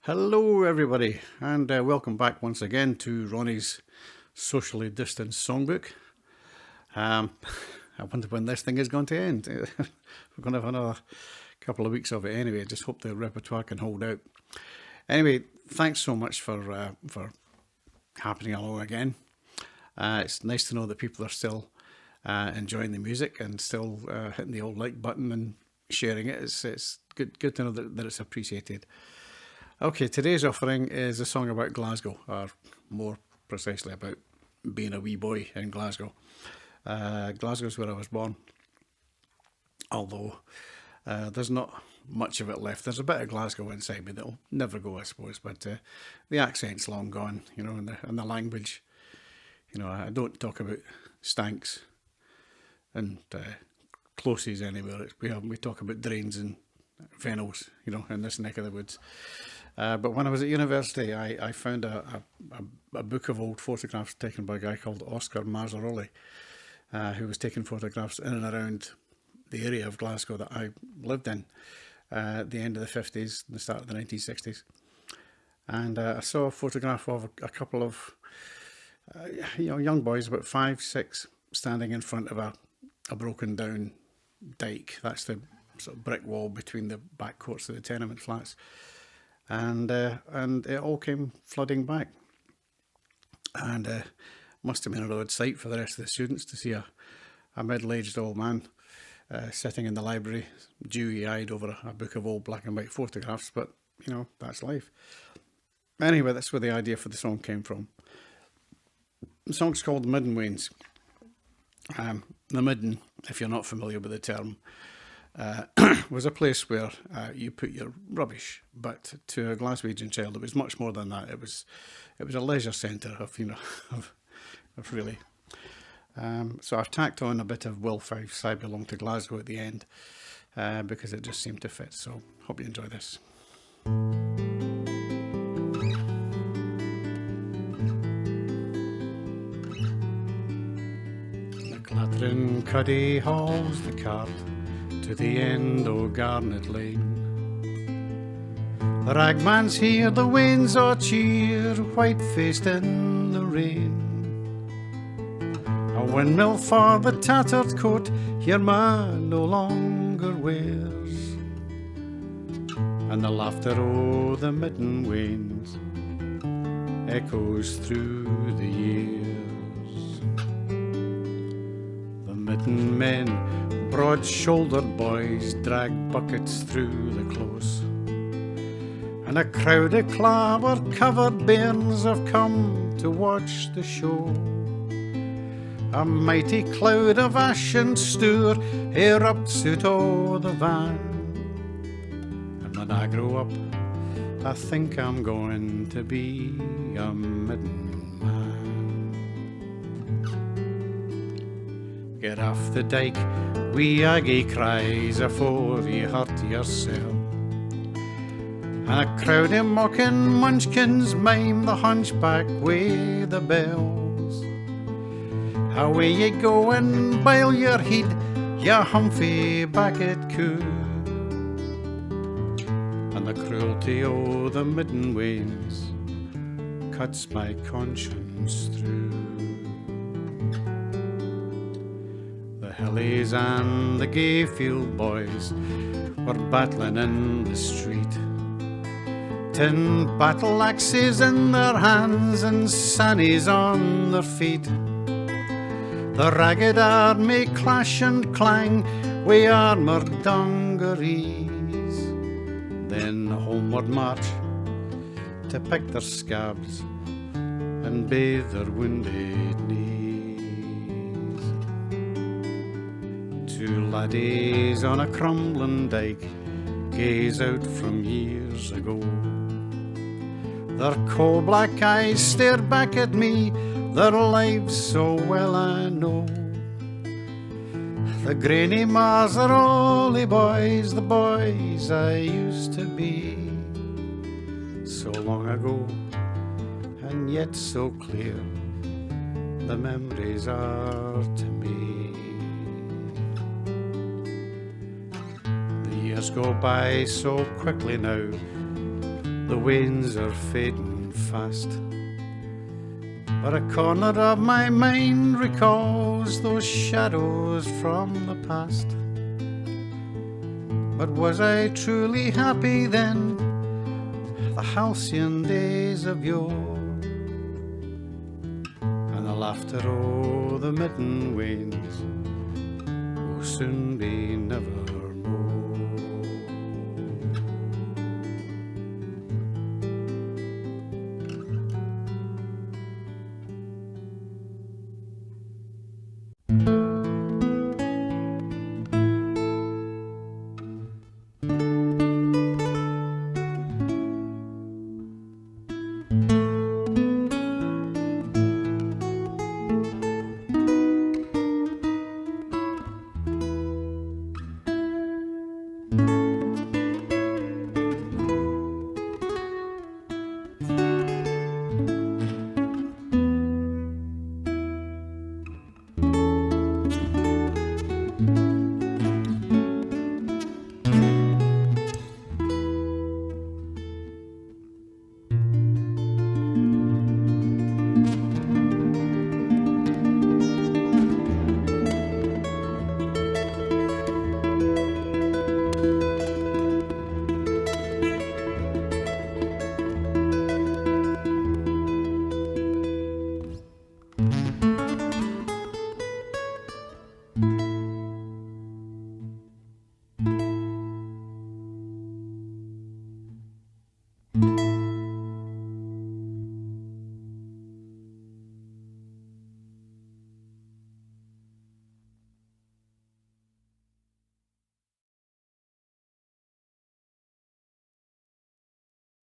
Hello everybody, and welcome back once again to Ronnie's socially distanced songbook. I wonder when this thing is going to end. We're going to have another couple of weeks of it anyway. I just hope the repertoire can hold out. Anyway, thanks so much for happening along again. It's nice to know that people are still enjoying the music and still hitting the old like button and sharing it. It's good to know that it's appreciated. Okay, today's offering is a song about Glasgow, or more precisely about being a wee boy in Glasgow. Glasgow's where I was born, although there's not much of it left. There's a bit of Glasgow inside me that'll never go, I suppose, but the accent's long gone, and the language. I don't talk about stanks and closes anywhere. We talk about drains and fennels, in this neck of the woods. But when I was at university, I found a book of old photographs taken by a guy called Oscar Marzaroli, who was taking photographs in and around the area of Glasgow that I lived in at the end of the 50s and the start of the 1960s. And I saw a photograph of a couple of young boys, about 5, 6, standing in front of a broken down dyke. That's the sort of brick wall between the back courts of the tenement flats. And it all came flooding back, and must have been an odd sight for the rest of the students to see a middle-aged old man sitting in the library, dewy-eyed over a book of old black and white photographs. But that's life. Anyway, that's where the idea for the song came from. The song's called Midden Weans. The Midden, if you're not familiar with the term, was a place where you put your rubbish, but to a Glaswegian child, it was much more than that. It was a leisure centre of really. So I've tacked on a bit of Will Fife's "I Belong to Glasgow" at the end because it just seemed to fit. So hope you enjoy this. The clattering cuddy hauls the cart to the end o' Garnet Lane. The ragman's here, the wains are cheer, white-faced in the rain. A windmill for the tattered coat your man no longer wears, and the laughter o' the Midden Weans echoes through the years. The Midden men, broad-shouldered boys, drag buckets through the close, and a crowd of clabber-covered bairns have come to watch the show. A mighty cloud of ash and stour erupts out o' the van, and when I grow up, I think I'm going to be a midden man. Get off the dyke, wee Aggie cries, afore ye hurt yourself. And a crowd of mocking munchkins mime the hunchback wi' the bells. Away ye go and bile your head, ya humphy backed coo. And the cruelty o' the Midden Weans cuts my conscience through. The Hillies and the Gayfield boys were battling in the street, tin battle axes in their hands and sannies on their feet. The ragged army clash and clang wi' armoured dungarees, then a homeward march to pick their scabs and bathe their wounded knees. Two laddies on a crumbling dyke gaze out from years ago. Their coal-black eyes stare back at me, their lives so well I know. The grainy Marzaroli boys, the boys I used to be, so long ago and yet so clear the memories are to me. The years go by so quickly now, the wains are fading fast, but a corner of my mind recalls those shadows from the past. But was I truly happy then, the halcyon days of yore, and the laughter o' the Midden Weans will soon be never